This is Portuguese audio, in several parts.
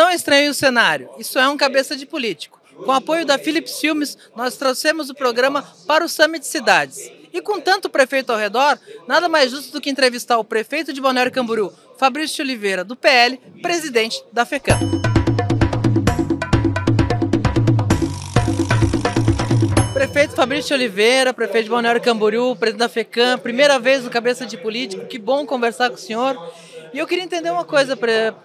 Não estranhe o cenário, isso é um cabeça de político. Com o apoio da Philips Filmes, nós trouxemos o programa para o Summit Cidades. E com tanto prefeito ao redor, nada mais justo do que entrevistar o prefeito de Balneário Camboriú, Fabrício Oliveira, do PL, presidente da FECAM. Prefeito Fabrício Oliveira, prefeito de Balneário Camboriú, presidente da FECAM, primeira vez no cabeça de político, que bom conversar com o senhor. E eu queria entender uma coisa,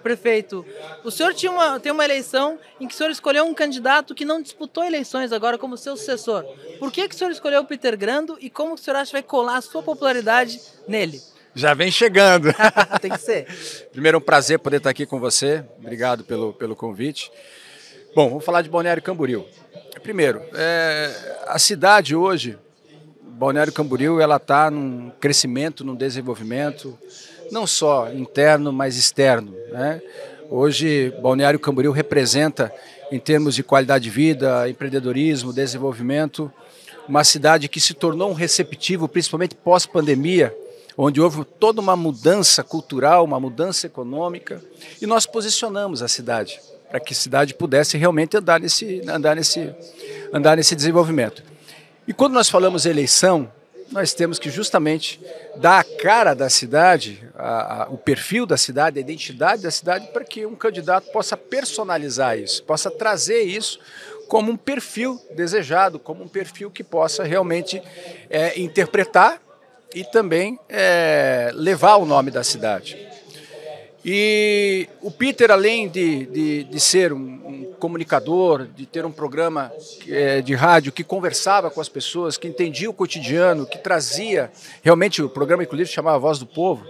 prefeito. O senhor tem uma eleição em que o senhor escolheu um candidato que não disputou eleições agora como seu sucessor. Por que o senhor escolheu o Peter Grando e como o senhor acha que vai colar a sua popularidade nele? Já vem chegando. Tem que ser. Primeiro, um prazer poder estar aqui com você. Obrigado pelo convite. Bom, vamos falar de Balneário Camboriú. Primeiro, a cidade hoje, Balneário Camboriú, ela está num crescimento, num desenvolvimento, não só interno, mas externo, né? Hoje, Balneário Camboriú representa, em termos de qualidade de vida, empreendedorismo, desenvolvimento, uma cidade que se tornou um receptivo, principalmente pós-pandemia, onde houve toda uma mudança cultural, uma mudança econômica, e nós posicionamos a cidade para que a cidade pudesse realmente andar nesse desenvolvimento. E quando nós falamos eleição, nós temos que justamente dar a cara da cidade, o perfil da cidade, a identidade da cidade, para que um candidato possa personalizar isso, possa trazer isso como um perfil desejado, como um perfil que possa realmente interpretar e também levar o nome da cidade. E o Peter, além de ser um comunicador, de ter um programa de rádio que conversava com as pessoas, que entendia o cotidiano, que trazia, realmente o programa inclusive chamava Voz do Povo,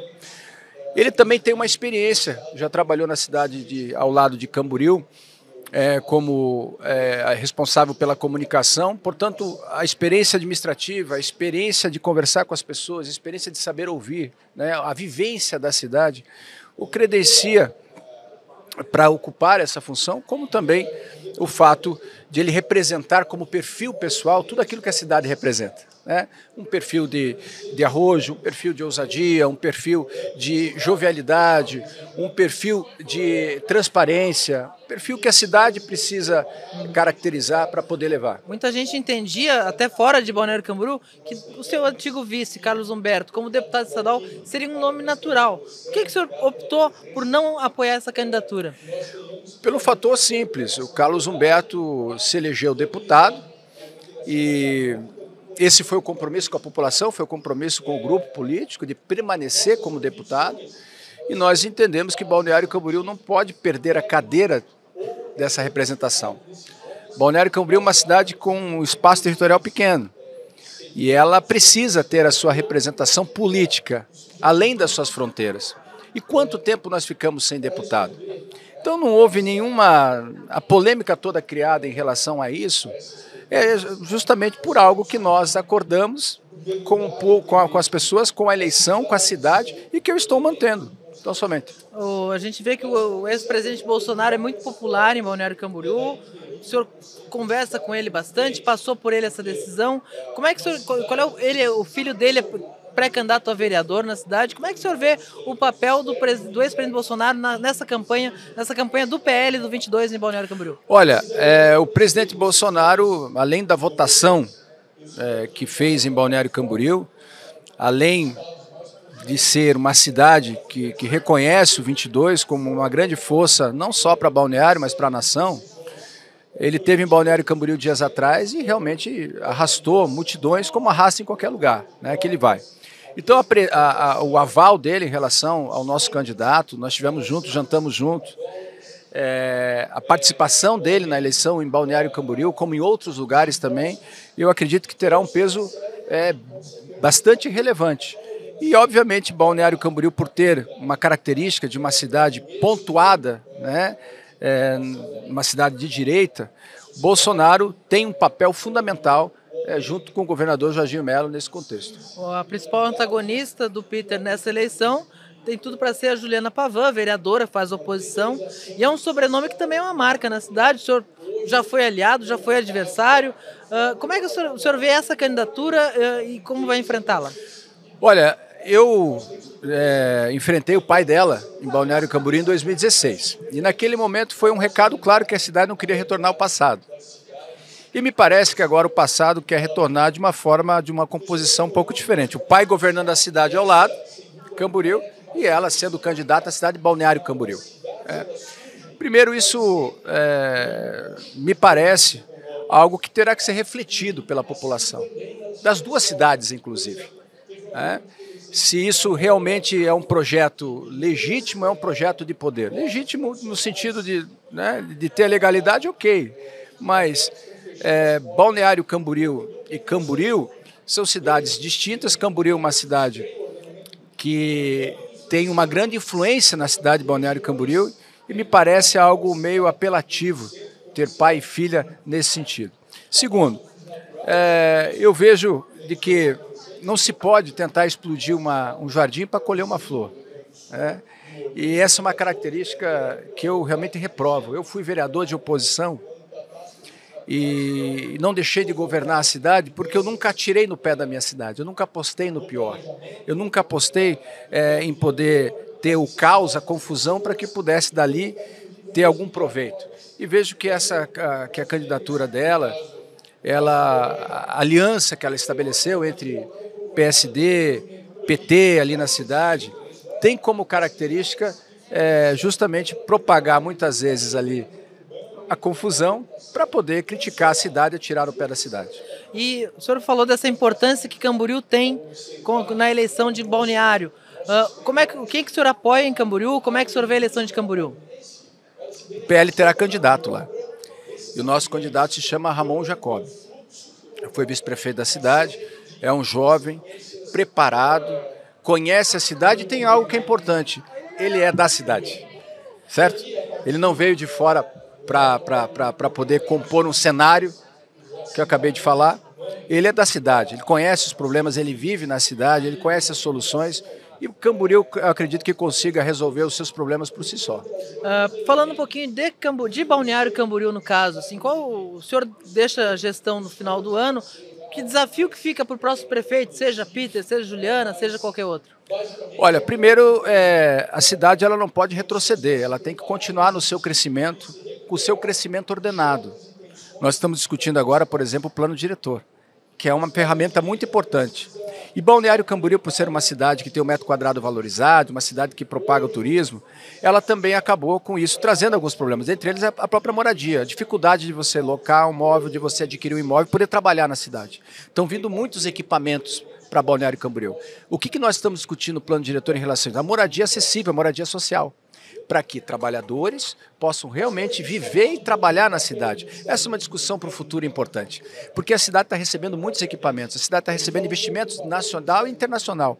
ele também tem uma experiência, já trabalhou na cidade ao lado de Camboriú, como responsável pela comunicação, portanto a experiência administrativa, a experiência de conversar com as pessoas, a experiência de saber ouvir, né, a vivência da cidade, o credencia para ocupar essa função, como também o fato de ele representar como perfil pessoal tudo aquilo que a cidade representa, né? Um perfil de arrojo, um perfil de ousadia, um perfil de jovialidade, um perfil de transparência, um perfil que a cidade precisa caracterizar para poder levar. Muita gente entendia, até fora de Balneário Camboriú, que o seu antigo vice, Carlos Humberto, como deputado estadual, seria um nome natural. Por que o senhor optou por não apoiar essa candidatura? Pelo fator simples, o Carlos Humberto se elegeu deputado e esse foi o compromisso com a população, foi o compromisso com o grupo político de permanecer como deputado, e nós entendemos que Balneário Camboriú não pode perder a cadeira dessa representação. Balneário Camboriú é uma cidade com um espaço territorial pequeno e ela precisa ter a sua representação política além das suas fronteiras. E quanto tempo nós ficamos sem deputado? Então não houve a polêmica toda criada em relação a isso, justamente por algo que nós acordamos com as pessoas, com a eleição, com a cidade, e que eu estou mantendo, tão somente. A gente vê que o ex-presidente Bolsonaro é muito popular em Balneário Camboriú, o senhor conversa com ele bastante, passou por ele essa decisão. Como é que o filho dele pré-candidato a vereador na cidade, como é que o senhor vê o papel do ex-presidente Bolsonaro nessa campanha do PL do 22 em Balneário Camboriú? Olha, o presidente Bolsonaro, além da votação que fez em Balneário Camboriú, além de ser uma cidade que reconhece o 22 como uma grande força, não só para Balneário, mas para a nação, ele teve em Balneário Camboriú dias atrás e realmente arrastou multidões, como arrasta em qualquer lugar, né, que ele vai. Então, o aval dele em relação ao nosso candidato, nós estivemos juntos, jantamos juntos, a participação dele na eleição em Balneário Camboriú, como em outros lugares também, eu acredito que terá um peso bastante relevante. E, obviamente, Balneário Camboriú, por ter uma característica de uma cidade pontuada, né, uma cidade de direita, Bolsonaro tem um papel fundamental junto com o governador Jorginho Melo nesse contexto. A principal antagonista do Peter nessa eleição tem tudo para ser a Juliana Pavan, vereadora, faz oposição, e é um sobrenome que também é uma marca na cidade. O senhor já foi aliado, já foi adversário. Como é que o senhor vê essa candidatura e como vai enfrentá-la? Olha, eu enfrentei o pai dela em Balneário Camboriú em 2016. E naquele momento foi um recado claro que a cidade não queria retornar ao passado. E me parece que agora o passado quer retornar de uma forma, de uma composição um pouco diferente. O pai governando a cidade ao lado, Camboriú, e ela sendo candidata à cidade de Balneário Camboriú. Primeiro, isso me parece algo que terá que ser refletido pela população, das duas cidades, inclusive. Se isso realmente é um projeto legítimo, é um projeto de poder. Legítimo no sentido de ter legalidade, ok, mas Balneário Camboriú e Camboriú são cidades distintas. Camboriú é uma cidade que tem uma grande influência na cidade de Balneário Camboriú e me parece algo meio apelativo ter pai e filha nesse sentido. Segundo, eu vejo de que não se pode tentar explodir um jardim para colher uma flor. E essa é uma característica que eu realmente reprovo. Eu fui vereador de oposição e não deixei de governar a cidade porque eu nunca atirei no pé da minha cidade, eu nunca apostei no pior. Eu nunca apostei em poder ter o caos, a confusão, para que pudesse dali ter algum proveito. E vejo que que a candidatura dela, a aliança que ela estabeleceu entre PSD, PT ali na cidade, tem como característica justamente propagar muitas vezes ali a confusão para poder criticar a cidade e tirar o pé da cidade. E o senhor falou dessa importância que Camboriú tem na eleição de Balneário. Quem que o senhor apoia em Camboriú? Como é que o senhor vê a eleição de Camboriú? O PL terá candidato lá. E o nosso candidato se chama Ramon Jacob. Foi vice-prefeito da cidade, é um jovem, preparado, conhece a cidade e tem algo que é importante. Ele é da cidade, certo? Ele não veio de fora para poder compor um cenário que eu acabei de falar. Ele é da cidade, ele conhece os problemas, ele vive na cidade, ele conhece as soluções. E o Camboriú, eu acredito que consiga resolver os seus problemas por si só. Falando um pouquinho de Balneário Camboriú, no caso, assim, qual o senhor deixa a gestão no final do ano? Que desafio que fica para o próximo prefeito, seja Peter, seja Juliana, seja qualquer outro? Olha, primeiro, a cidade ela não pode retroceder, ela tem que continuar no seu crescimento, com o seu crescimento ordenado. Nós estamos discutindo agora, por exemplo, o plano diretor, que é uma ferramenta muito importante. E Balneário Camboriú, por ser uma cidade que tem um metro quadrado valorizado, uma cidade que propaga o turismo, ela também acabou com isso, trazendo alguns problemas, entre eles a própria moradia, a dificuldade de você locar um imóvel, de você adquirir um imóvel e poder trabalhar na cidade. Estão vindo muitos equipamentos para Balneário Camboriú. O que nós estamos discutindo no plano diretor em relação a moradia acessível, a moradia social, para que trabalhadores possam realmente viver e trabalhar na cidade. Essa é uma discussão para o futuro importante, porque a cidade está recebendo muitos equipamentos, a cidade está recebendo investimentos nacional e internacional,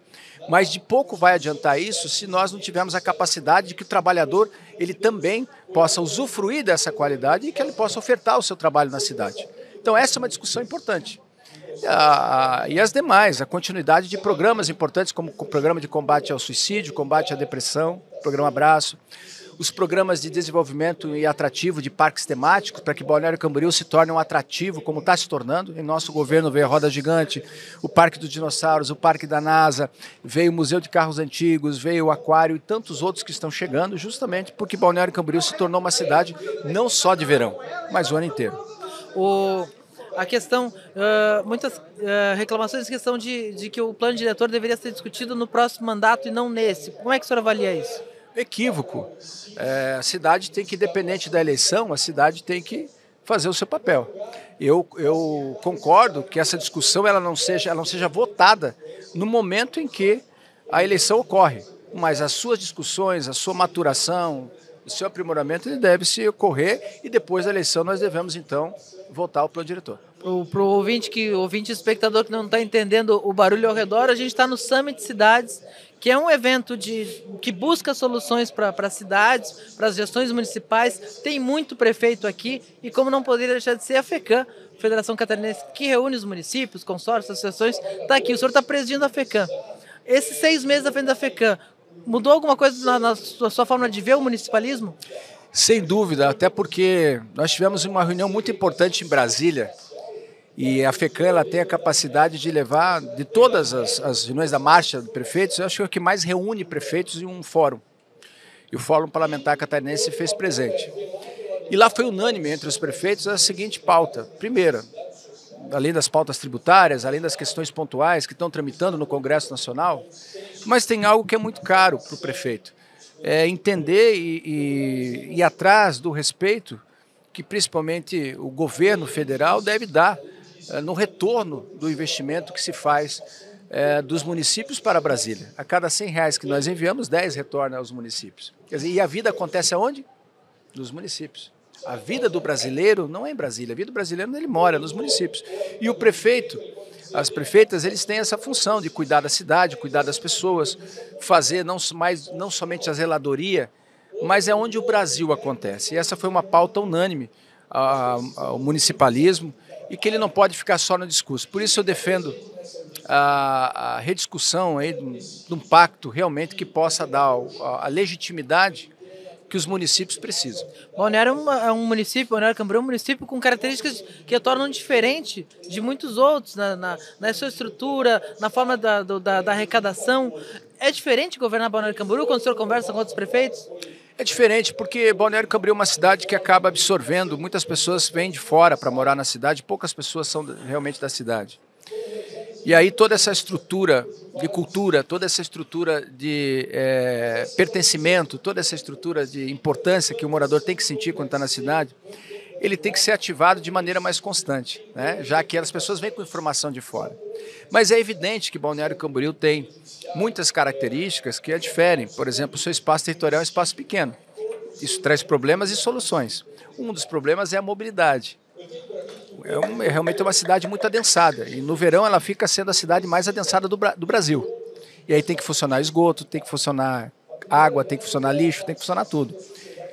mas de pouco vai adiantar isso se nós não tivermos a capacidade de que o trabalhador ele também possa usufruir dessa qualidade e que ele possa ofertar o seu trabalho na cidade. Então essa é uma discussão importante. E as demais, a continuidade de programas importantes como o programa de combate ao suicídio, combate à depressão, programa Abraço, os programas de desenvolvimento e atrativo de parques temáticos para que Balneário Camboriú se torne um atrativo, como está se tornando. Em nosso governo veio a Roda Gigante, o Parque dos Dinossauros, o Parque da NASA, veio o Museu de Carros Antigos, veio o Aquário e tantos outros que estão chegando, justamente porque Balneário Camboriú se tornou uma cidade não só de verão, mas o ano inteiro. A questão, muitas reclamações em questão de que o plano diretor deveria ser discutido no próximo mandato e não nesse. Como é que o senhor avalia isso? Equívoco. A cidade tem que, independente da eleição, a cidade tem que fazer o seu papel. Eu concordo que essa discussão ela não seja votada no momento em que a eleição ocorre, mas as suas discussões, a sua maturação, o seu aprimoramento ele deve se ocorrer e depois da eleição nós devemos então votar o plano diretor. Para o ouvinte espectador que não está entendendo o barulho ao redor, a gente está no Summit Cidades, que é um evento que busca soluções para cidades, para as gestões municipais. Tem muito prefeito aqui e como não poderia deixar de ser a FECAM, Federação Catarinense, que reúne os municípios, consórcios, associações, está aqui. O senhor está presidindo a FECAM. Esses 6 meses à frente da FECAM, mudou alguma coisa na sua forma de ver o municipalismo? Sem dúvida, até porque nós tivemos uma reunião muito importante em Brasília E a FECAM ela tem a capacidade de levar, de todas as reuniões da marcha de prefeitos, eu acho que é o que mais reúne prefeitos em um fórum. E o Fórum Parlamentar Catarinense fez presente. E lá foi unânime entre os prefeitos a seguinte pauta. Primeira, além das pautas tributárias, além das questões pontuais que estão tramitando no Congresso Nacional, mas tem algo que é muito caro para o prefeito. É entender e ir atrás do respeito que principalmente o governo federal deve dar no retorno do investimento que se faz dos municípios para Brasília. A cada R$100 que nós enviamos, 10 retorna aos municípios. Quer dizer, e a vida acontece aonde? Nos municípios. A vida do brasileiro não é em Brasília, a vida do brasileiro ele mora nos municípios. E o prefeito, as prefeitas, eles têm essa função de cuidar da cidade, cuidar das pessoas, fazer não somente a zeladoria, mas é onde o Brasil acontece. E essa foi uma pauta unânime ao municipalismo e que ele não pode ficar só no discurso. Por isso eu defendo a rediscussão aí de um pacto realmente que possa dar a legitimidade que os municípios precisam. Balneário é um município, Balneário Camboriú é um município com características que a tornam diferente de muitos outros, na sua estrutura, na forma da arrecadação. É diferente governar Balneário Camboriú quando o senhor conversa com outros prefeitos? É diferente porque Balneário Camboriú é uma cidade que acaba absorvendo, muitas pessoas vêm de fora para morar na cidade, poucas pessoas são realmente da cidade. E aí toda essa estrutura de cultura, toda essa estrutura de pertencimento, toda essa estrutura de importância que o morador tem que sentir quando está na cidade, ele tem que ser ativado de maneira mais constante, né? Já que as pessoas vêm com informação de fora. Mas é evidente que Balneário Camboriú tem muitas características que a diferem. Por exemplo, o seu espaço territorial é um espaço pequeno. Isso traz problemas e soluções. Um dos problemas é a mobilidade. É realmente uma cidade muito adensada. E no verão ela fica sendo a cidade mais adensada do Brasil. E aí tem que funcionar esgoto, tem que funcionar água, tem que funcionar lixo, tem que funcionar tudo.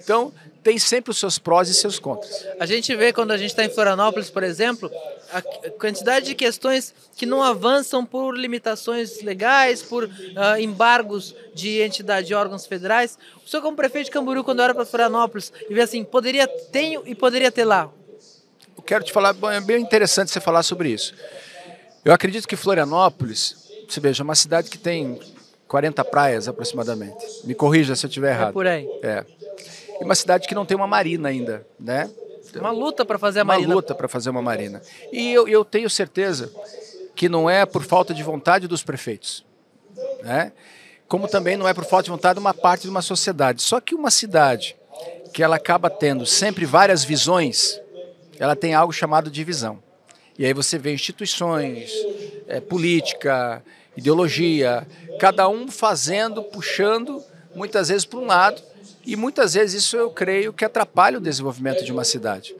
Então, tem sempre os seus prós e seus contras. A gente vê quando a gente está em Florianópolis, por exemplo, a quantidade de questões que não avançam por limitações legais, por embargos de entidade de órgãos federais. O senhor, como prefeito de Camboriú, quando olha para Florianópolis e vê assim, poderia ter lá. Eu quero te falar, é bem interessante você falar sobre isso. Eu acredito que Florianópolis, você veja, é uma cidade que tem 40 praias aproximadamente. Me corrija se eu estiver errado. É por aí. É. E uma cidade que não tem uma marina ainda, né? Uma luta para fazer a marina. Uma luta para fazer uma marina. E eu tenho certeza que não é por falta de vontade dos prefeitos, né? Como também não é por falta de vontade de uma parte de uma sociedade. Só que uma cidade que ela acaba tendo sempre várias visões, ela tem algo chamado de visão. E aí você vê instituições, política, ideologia, cada um fazendo, puxando, muitas vezes para um lado, e muitas vezes isso eu creio que atrapalha o desenvolvimento de uma cidade.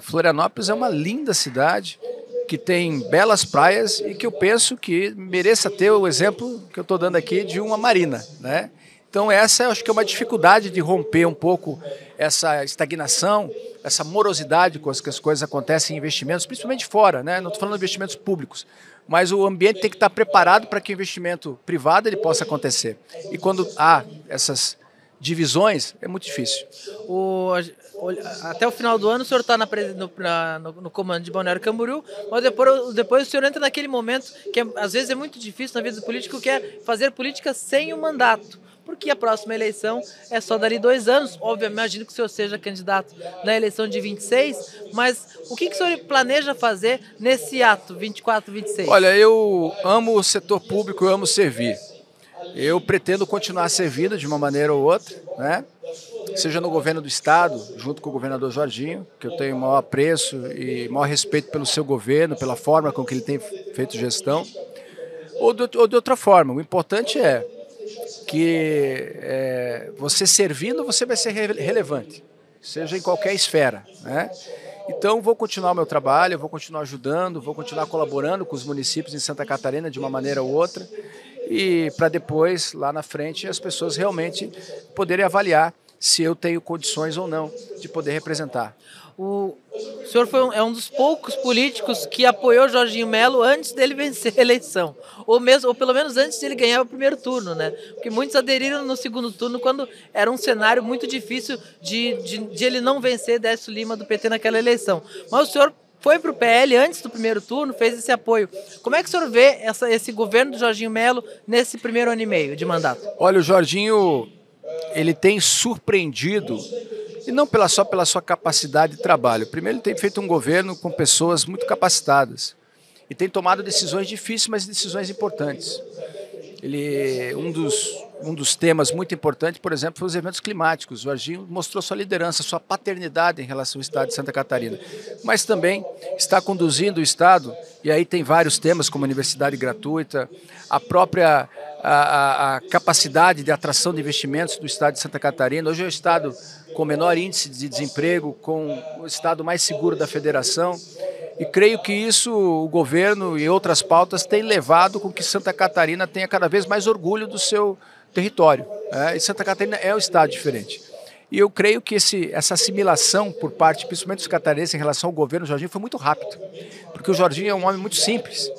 Florianópolis é uma linda cidade, que tem belas praias e que eu penso que mereça ter o exemplo que eu estou dando aqui de uma marina, né? Então essa eu acho que é uma dificuldade de romper um pouco essa estagnação, essa morosidade com as que as coisas acontecem em investimentos, principalmente fora, né? Não estou falando de investimentos públicos, mas o ambiente tem que estar preparado para que o investimento privado ele possa acontecer. E quando há essas divisões, é muito difícil. Até o final do ano o senhor está no comando de Balneário Camboriú, mas depois o senhor entra naquele momento que às vezes é muito difícil na vida do político, que é fazer política sem o mandato. Porque a próxima eleição é só dali 2 anos. Obviamente, imagino que o senhor seja candidato na eleição de 26, mas o que o senhor planeja fazer nesse ato 24, 26? Olha, eu amo o setor público, eu amo servir. Eu pretendo continuar servindo de uma maneira ou outra, né? Seja no governo do estado, junto com o governador Jorginho, que eu tenho maior apreço e maior respeito pelo seu governo, pela forma com que ele tem feito gestão, ou de outra forma. O importante é que você servindo, você vai ser relevante, seja em qualquer esfera, né? Então, vou continuar o meu trabalho, vou continuar ajudando, vou continuar colaborando com os municípios em Santa Catarina de uma maneira ou outra, e para depois, lá na frente, as pessoas realmente poderem avaliar se eu tenho condições ou não de poder representar. O senhor é um dos poucos políticos que apoiou Jorginho Melo antes dele vencer a eleição, ou pelo menos antes de ele ganhar o primeiro turno, né? Porque muitos aderiram no segundo turno quando era um cenário muito difícil de ele não vencer Décio Lima do PT naquela eleição. Mas o senhor foi para o PL antes do primeiro turno, fez esse apoio. Como é que o senhor vê esse governo do Jorginho Melo nesse primeiro ano e meio de mandato? Olha, o Jorginho, ele tem surpreendido, e não só pela sua capacidade de trabalho. Primeiro, ele tem feito um governo com pessoas muito capacitadas e tem tomado decisões difíceis, mas decisões importantes. Um dos temas muito importantes, por exemplo, foi os eventos climáticos. O Jorginho mostrou sua liderança, sua paternidade em relação ao estado de Santa Catarina, mas também está conduzindo o estado, e aí tem vários temas como universidade gratuita, a própria a capacidade de atração de investimentos do estado de Santa Catarina. Hoje é o estado com menor índice de desemprego, com o estado mais seguro da federação, e creio que isso o governo e outras pautas têm levado com que Santa Catarina tenha cada vez mais orgulho do seu território. E Santa Catarina é um estado diferente. E eu creio que essa assimilação por parte, principalmente dos catarinenses, em relação ao governo do Jorginho foi muito rápido, porque o Jorginho é um homem muito simples,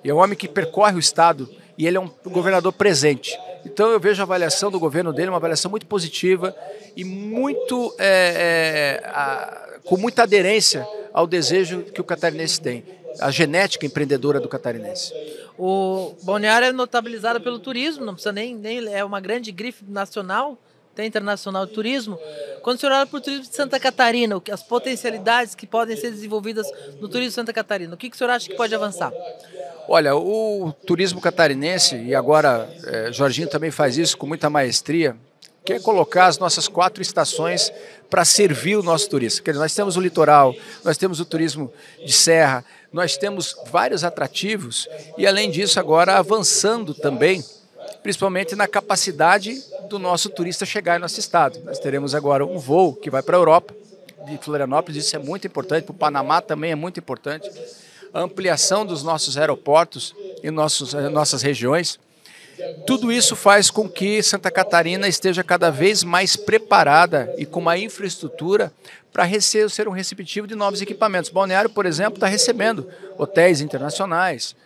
e é um homem que percorre o estado, e ele é um governador presente. Então eu vejo a avaliação do governo dele, uma avaliação muito positiva e muito, com muita aderência ao desejo que o catarinense tem, a genética empreendedora do catarinense. O Balneário é notabilizado pelo turismo, não precisa nem é uma grande grife nacional, até internacional de turismo. Quando o senhor olha para o turismo de Santa Catarina, as potencialidades que podem ser desenvolvidas no turismo de Santa Catarina, o que o senhor acha que pode avançar? Olha, o turismo catarinense, e agora Jorginho também faz isso com muita maestria, que é colocar as nossas 4 estações para servir o nosso turista. Quer dizer, nós temos o litoral, nós temos o turismo de serra, nós temos vários atrativos e, além disso, agora avançando também, principalmente na capacidade do nosso turista chegar em nosso estado. Nós teremos agora um voo que vai para a Europa, de Florianópolis, isso é muito importante, para o Panamá também é muito importante. A ampliação dos nossos aeroportos e nossas regiões. Tudo isso faz com que Santa Catarina esteja cada vez mais preparada e com uma infraestrutura para ser um receptivo de novos equipamentos. Balneário, por exemplo, está recebendo hotéis internacionais.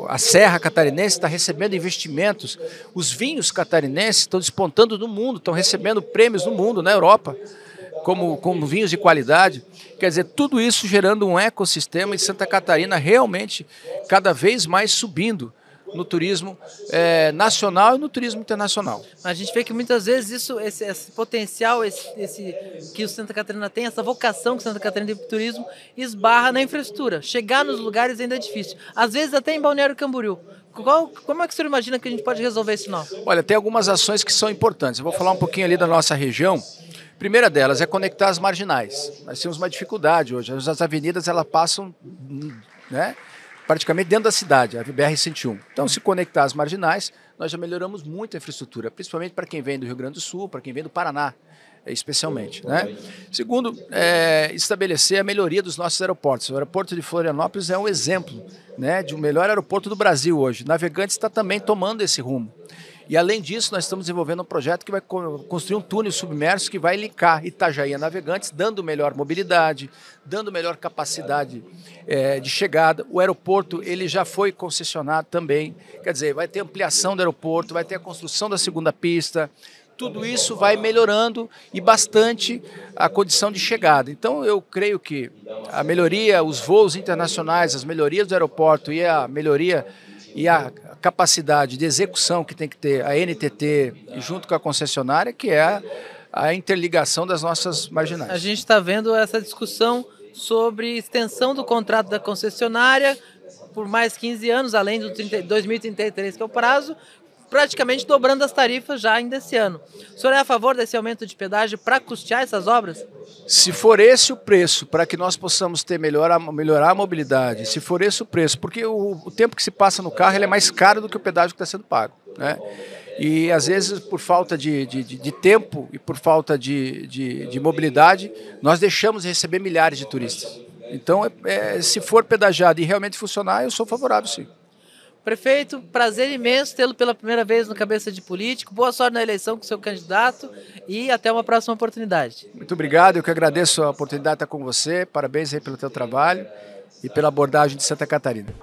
A Serra Catarinense está recebendo investimentos. Os vinhos catarinenses estão despontando no mundo, estão recebendo prêmios no mundo, na Europa, como vinhos de qualidade. Quer dizer, tudo isso gerando um ecossistema e Santa Catarina realmente cada vez mais subindo no turismo nacional e no turismo internacional. A gente vê que muitas vezes esse potencial que o Santa Catarina tem, essa vocação que Santa Catarina tem para o turismo, esbarra na infraestrutura. Chegar nos lugares ainda é difícil. Às vezes até em Balneário Camboriú. Como é que o senhor imagina que a gente pode resolver esse nó? Olha, tem algumas ações que são importantes. Eu vou falar um pouquinho ali da nossa região. A primeira delas é conectar as marginais. Nós temos uma dificuldade hoje. As avenidas elas passam praticamente dentro da cidade, a BR-101. Então, se conectar as marginais, nós já melhoramos muito a infraestrutura, principalmente para quem vem do Rio Grande do Sul, para quem vem do Paraná, especialmente. Segundo, estabelecer a melhoria dos nossos aeroportos. O aeroporto de Florianópolis é um exemplo de um melhor aeroporto do Brasil hoje. Navegantes está também tomando esse rumo. E, além disso, nós estamos desenvolvendo um projeto que vai construir um túnel submerso que vai linkar Itajaí a Navegantes, dando melhor mobilidade, dando melhor capacidade de chegada. O aeroporto ele já foi concessionado também, quer dizer, vai ter ampliação do aeroporto, vai ter a construção da segunda pista. Tudo isso vai melhorando e bastante a condição de chegada. Então, eu creio que a melhoria, os voos internacionais, as melhorias do aeroporto e a melhoria e a capacidade de execução que tem que ter a NTT e junto com a concessionária, que é a interligação das nossas marginais. A gente está vendo essa discussão sobre extensão do contrato da concessionária por mais 15 anos, além do 2033, que é o prazo, praticamente dobrando as tarifas já ainda esse ano. O senhor é a favor desse aumento de pedágio para custear essas obras? Se for esse o preço para que nós possamos melhorar a mobilidade, se for esse o preço, porque o tempo que se passa no carro ele é mais caro do que o pedágio que está sendo pago. E às vezes por falta de tempo e por falta de mobilidade, nós deixamos de receber milhares de turistas. Então, se for pedagiado e realmente funcionar, eu sou favorável, sim. Prefeito, prazer imenso tê-lo pela primeira vez no Cabeça de Político. Boa sorte na eleição com o seu candidato e até uma próxima oportunidade. Muito obrigado, eu que agradeço a oportunidade de estar com você. Parabéns aí pelo teu trabalho e pela abordagem de Santa Catarina.